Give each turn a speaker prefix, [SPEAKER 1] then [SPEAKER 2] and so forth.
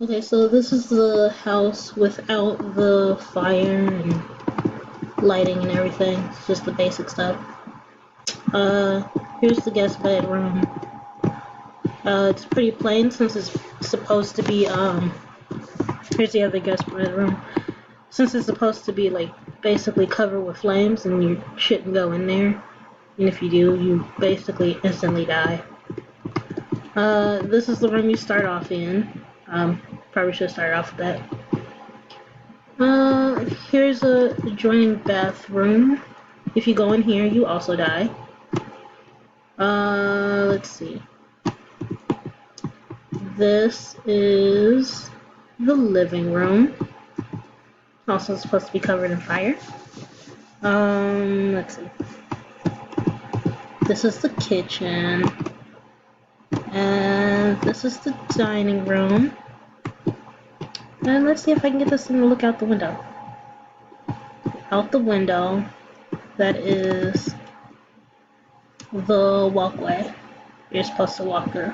[SPEAKER 1] Okay, so this is the house without the fire and lighting and everything. It's just the basic stuff. Uh, Here's the guest bedroom. It's pretty plain since it's supposed to be, here's the other guest bedroom. Since it's supposed to be, like, basically covered with flames and you shouldn't go in there. And if you do, you basically instantly die. This is the room you start off in. Probably should start off with that. Here's a adjoining bathroom. If you go in here, you also die. Let's see. This is the living room. Also supposed to be covered in fire. Let's see. This is the kitchen. And this is the dining room. And let's see if I can get this thing to look out the window. Out the window, that is the walkway you're supposed to walk through.